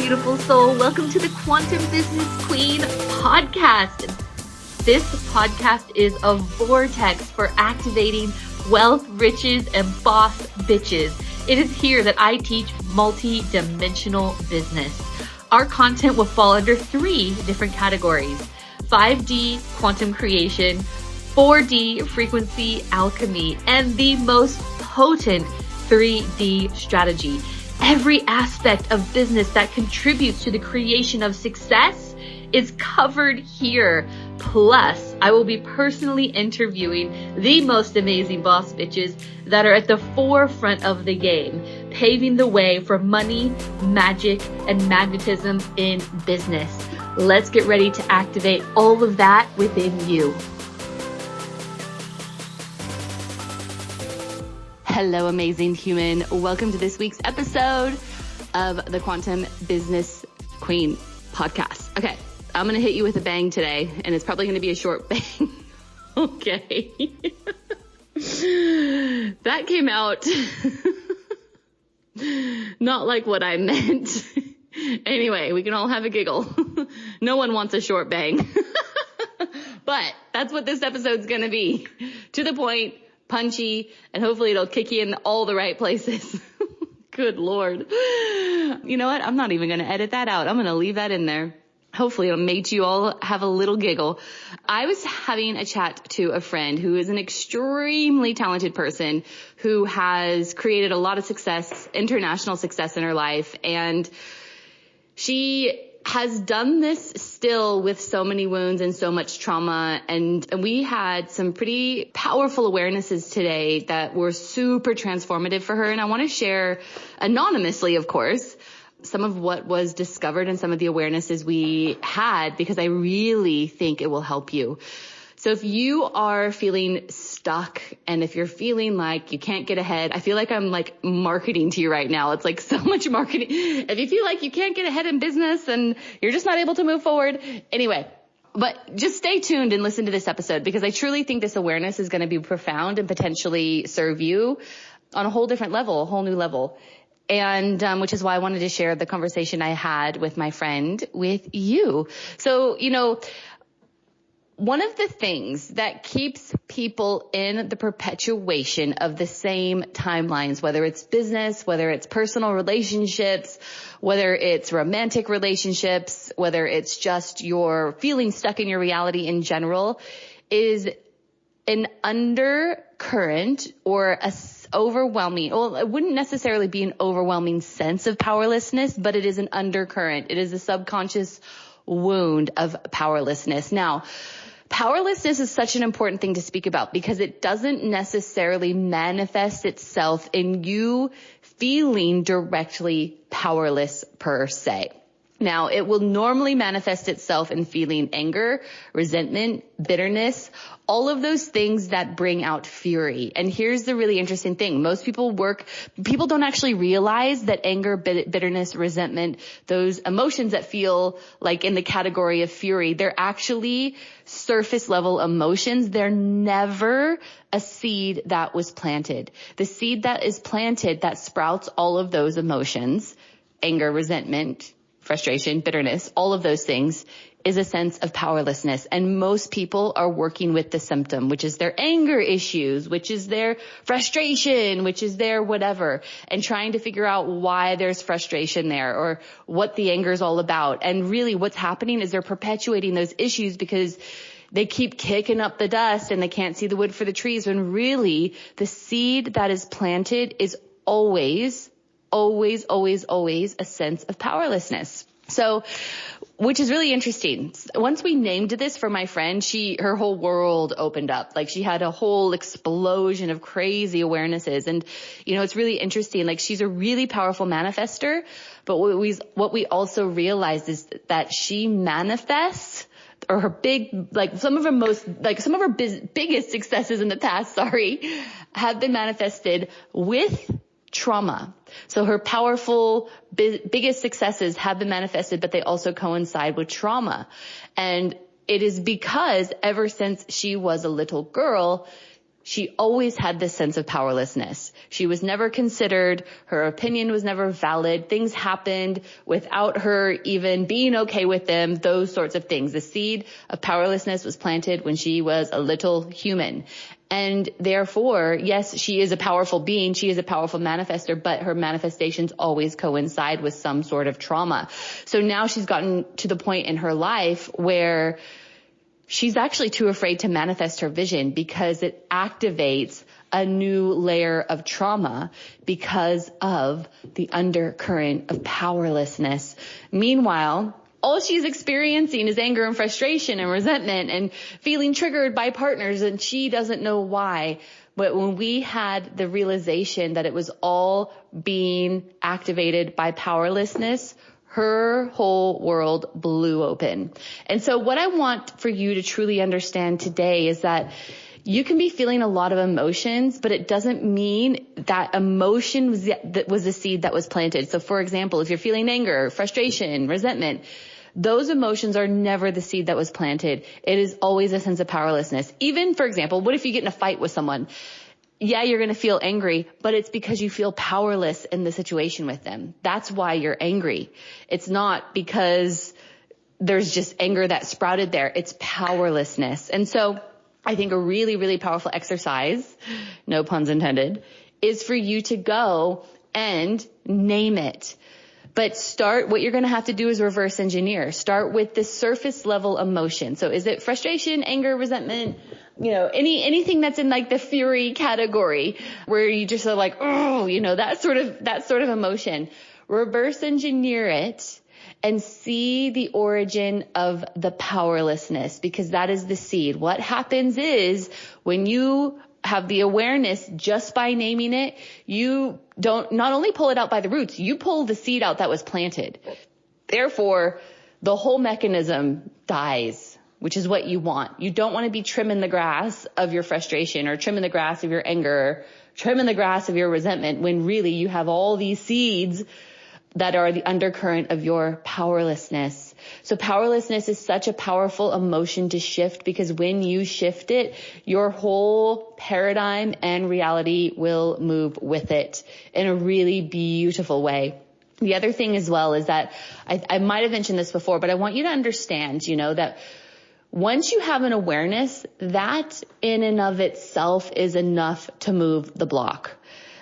beautiful soul. Welcome to the Quantum Business Queen podcast. This podcast is a vortex for activating wealth, riches, and boss bitches. It is here that I teach multi-dimensional business. Our content will fall under 3 different categories: 5D quantum creation, 4D frequency alchemy, and the most potent 3D strategy. Every aspect of business that contributes to the creation of success is covered here. Plus, I will be personally interviewing the most amazing boss bitches that are at the forefront of the game, paving the way for money, magic, and magnetism in business. Let's get ready to activate all of that within you. Hello, amazing human. Welcome to this week's episode of the Quantum Business Queen podcast. Okay, I'm going to hit you with a bang today, and it's probably going to be a short bang. Okay. That came out not like what I meant. Anyway, we can all have a giggle. No one wants a short bang. But that's what this episode's going to be. To the point, punchy, and hopefully it'll kick you in all the right places. Good Lord. You know what? I'm not even going to edit that out. I'm going to leave that in there. Hopefully it'll make you all have a little giggle. I was having a chat to a friend who is an extremely talented person who has created a lot of success, international success in her life. And she has done this still with so many wounds and so much trauma. And we had some pretty powerful awarenesses today that were super transformative for her. And I want to share anonymously, of course, some of what was discovered and some of the awarenesses we had, because I really think it will help you. So if you are feeling stuck and if you're feeling like you can't get ahead, I feel like I'm like marketing to you right now. It's like so much marketing. If you feel like you can't get ahead in business and you're just not able to move forward. Anyway, but just stay tuned and listen to this episode, because I truly think this awareness is going to be profound and potentially serve you on a whole different level, a whole new level. And which is why I wanted to share the conversation I had with my friend with you. So, you know, one of the things that keeps people in the perpetuation of the same timelines, whether it's business, whether it's personal relationships, whether it's romantic relationships, whether it's just you're feeling stuck in your reality in general, is an undercurrent or a overwhelming, well, it wouldn't necessarily be an overwhelming sense of powerlessness, but it is an undercurrent. It is a subconscious wound of powerlessness. Now, powerlessness is such an important thing to speak about because it doesn't necessarily manifest itself in you feeling directly powerless per se. Now, it will normally manifest itself in feeling anger, resentment, bitterness, all of those things that bring out fury. And here's the really interesting thing. Most people don't actually realize that anger, bitterness, resentment, those emotions that feel like in the category of fury, they're actually surface level emotions. They're never a seed that was planted. The seed that is planted that sprouts all of those emotions, anger, resentment, frustration, bitterness, all of those things, is a sense of powerlessness. And most people are working with the symptom, which is their anger issues, which is their frustration, which is their whatever, and trying to figure out why there's frustration there or what the anger is all about. And really what's happening is they're perpetuating those issues because they keep kicking up the dust and they can't see the wood for the trees, when really the seed that is planted is always a sense of powerlessness. So, which is really interesting. Once we named this for my friend, her whole world opened up. Like she had a whole explosion of crazy awarenesses. And, you know, it's really interesting. Like she's a really powerful manifester, but what we also realized is that she manifests, or her some of her biggest successes in the past, have been manifested with trauma. So her powerful, biggest successes have been manifested, but they also coincide with trauma. And it is because ever since she was a little girl, she always had this sense of powerlessness. She was never considered. Her opinion was never valid. Things happened without her even being okay with them, those sorts of things. The seed of powerlessness was planted when she was a little human. And therefore, yes, she is a powerful being. She is a powerful manifester, but her manifestations always coincide with some sort of trauma. So now she's gotten to the point in her life where she's actually too afraid to manifest her vision because it activates a new layer of trauma because of the undercurrent of powerlessness. Meanwhile, all she's experiencing is anger and frustration and resentment and feeling triggered by partners, and she doesn't know why. But when we had the realization that it was all being activated by powerlessness, her whole world blew open. And so what I want for you to truly understand today is that you can be feeling a lot of emotions, but it doesn't mean that emotion was the seed that was planted. So for example, if you're feeling anger, frustration, resentment, those emotions are never the seed that was planted. It is always a sense of powerlessness. Even, for example, what if you get in a fight with someone? Yeah, you're going to feel angry, but it's because you feel powerless in the situation with them. That's why you're angry. It's not because there's just anger that sprouted there. It's powerlessness. And so I think a really, really powerful exercise, no puns intended, is for you to go and name it. But what you're going to have to do is reverse engineer. Start with the surface level emotion. So is it frustration, anger, resentment, anything that's in like the fury category where you just are like, oh, that sort of emotion. Reverse engineer it and see the origin of the powerlessness, because that is the seed. What happens is when you have the awareness just by naming it, you don't not only pull it out by the roots, you pull the seed out that was planted. Therefore, the whole mechanism dies, which is what you want. You don't want to be trimming the grass of your frustration or trimming the grass of your anger, trimming the grass of your resentment, when really you have all these seeds that are the undercurrent of your powerlessness. So powerlessness is such a powerful emotion to shift, because when you shift it, your whole paradigm and reality will move with it in a really beautiful way. The other thing as well is that I might have mentioned this before, but I want you to understand, that once you have an awareness, that in and of itself is enough to move the block.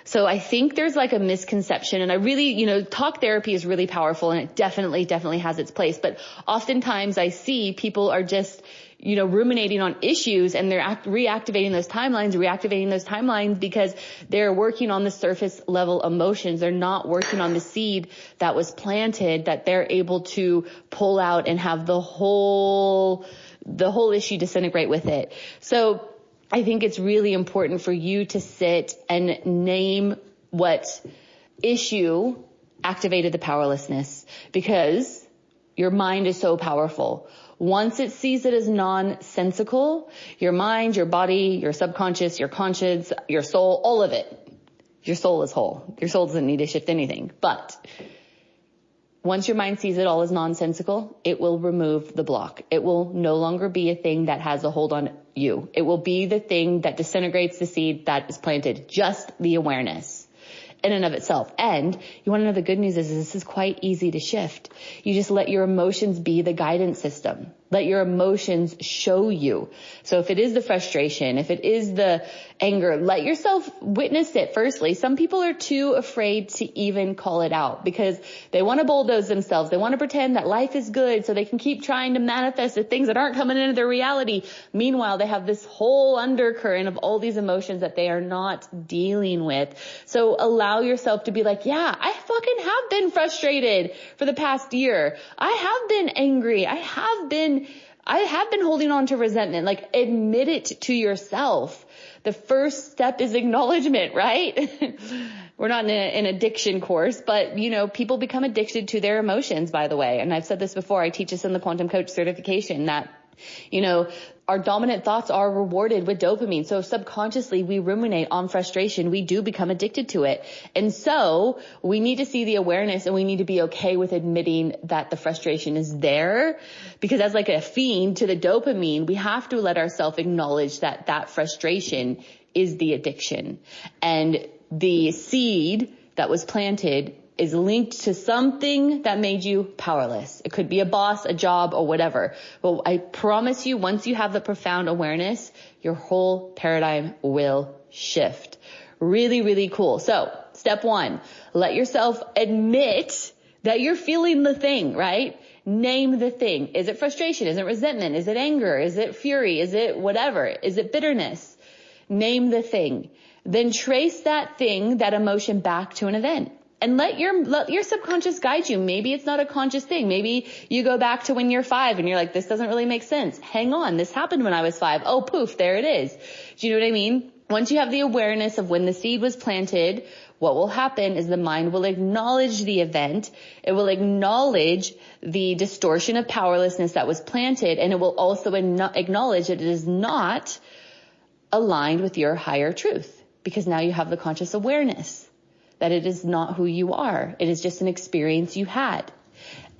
So I think there's like a misconception, and I really, talk therapy is really powerful, and it definitely has its place. But oftentimes I see people are just, ruminating on issues, and they're reactivating those timelines because they're working on the surface level emotions. They're not working on the seed that was planted, that they're able to pull out and have the whole issue disintegrate with it. So I think it's really important for you to sit and name what issue activated the powerlessness, because your mind is so powerful. Once it sees it as nonsensical, your mind, your body, your subconscious, your conscience, your soul, all of it, your soul is whole. Your soul doesn't need to shift anything. But once your mind sees it all as nonsensical, it will remove the block. It will no longer be a thing that has a hold on you. It will be the thing that disintegrates the seed that is planted, just the awareness in and of itself. And you want to know the good news is this is quite easy to shift. You just let your emotions be the guidance system. Let your emotions show you. So if it is the frustration, if it is the anger, let yourself witness it firstly. Some people are too afraid to even call it out because they want to bulldoze themselves. They want to pretend that life is good so they can keep trying to manifest the things that aren't coming into their reality. Meanwhile, they have this whole undercurrent of all these emotions that they are not dealing with. So allow yourself to be like, yeah, I fucking have been frustrated for the past year. I have been angry. I have been holding on to resentment. Like, admit it to yourself. The first step is acknowledgement, right? We're not in an addiction course, but people become addicted to their emotions, by the way. And I've said this before. I teach this in the Quantum Coach certification that, our dominant thoughts are rewarded with dopamine. So subconsciously we ruminate on frustration. We do become addicted to it. And so we need to see the awareness, and we need to be okay with admitting that the frustration is there, because as like a fiend to the dopamine, we have to let ourselves acknowledge that frustration is the addiction. And the seed that was planted is linked to something that made you powerless. It could be a boss, a job, or whatever. But I promise you, once you have the profound awareness, your whole paradigm will shift. Really, really cool. So step 1, let yourself admit that you're feeling the thing, right? Name the thing. Is it frustration? Is it resentment? Is it anger? Is it fury? Is it whatever? Is it bitterness? Name the thing. Then trace that thing, that emotion, back to an event. And let your subconscious guide you. Maybe it's not a conscious thing. Maybe you go back to when you're 5 and you're like, this doesn't really make sense. Hang on. This happened when I was 5. Oh, poof, there it is. Do you know what I mean? Once you have the awareness of when the seed was planted, what will happen is the mind will acknowledge the event. It will acknowledge the distortion of powerlessness that was planted, and it will also acknowledge that it is not aligned with your higher truth, because now you have the conscious awareness that it is not who you are. It is just an experience you had.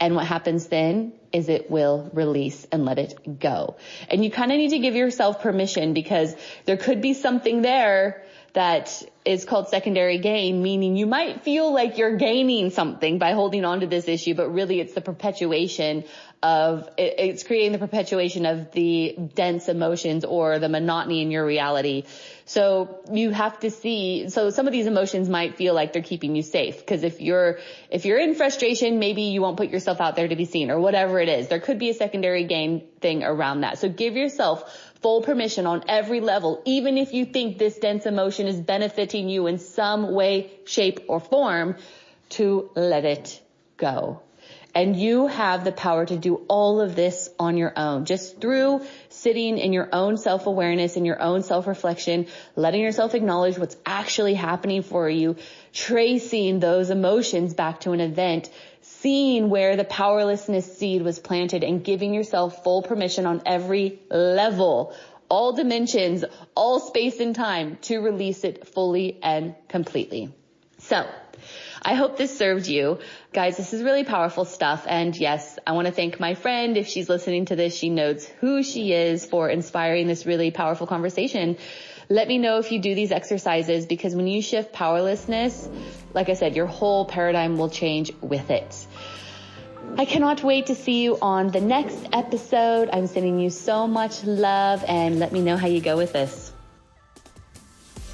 And what happens then is it will release and let it go. And you kind of need to give yourself permission, because there could be something there that is called secondary gain, meaning you might feel like you're gaining something by holding on to this issue, but really it's the perpetuation of, it's creating the perpetuation of the dense emotions or the monotony in your reality. So you have to see, so some of these emotions might feel like they're keeping you safe, because if you're in frustration, maybe you won't put yourself out there to be seen, or whatever it is. There could be a secondary gain thing around that. So give yourself full permission on every level, even if you think this dense emotion is benefiting you in some way, shape, or form, to let it go. And you have the power to do all of this on your own, just through sitting in your own self-awareness, in your own self-reflection, letting yourself acknowledge what's actually happening for you, tracing those emotions back to an event, seeing where the powerlessness seed was planted, and giving yourself full permission on every level, all dimensions, all space and time, to release it fully and completely. So I hope this served you. Guys, this is really powerful stuff. And yes, I want to thank my friend. If she's listening to this, she knows who she is, for inspiring this really powerful conversation. Let me know if you do these exercises, because when you shift powerlessness, like I said, your whole paradigm will change with it. I cannot wait to see you on the next episode. I'm sending you so much love, and let me know how you go with this.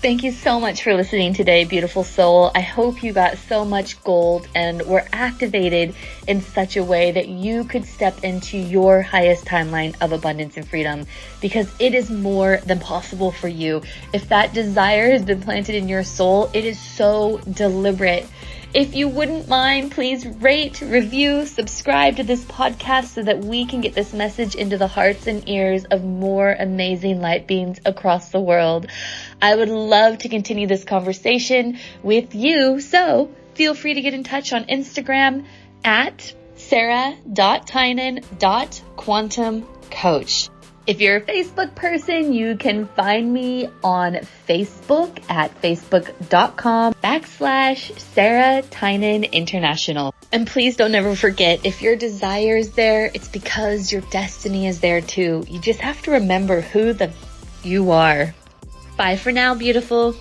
Thank you so much for listening today, beautiful soul. I hope you got so much gold and were activated in such a way that you could step into your highest timeline of abundance and freedom, because it is more than possible for you. If that desire has been planted in your soul, it is so deliberate. If you wouldn't mind, please rate, review, subscribe to this podcast so that we can get this message into the hearts and ears of more amazing light beings across the world. I would love to continue this conversation with you, so feel free to get in touch on Instagram at sarah.tynan.quantumcoach. If you're a Facebook person, you can find me on Facebook at facebook.com/Sarah Tynan International. And please don't ever forget, if your desire is there, it's because your destiny is there too. You just have to remember who you are. Bye for now, beautiful.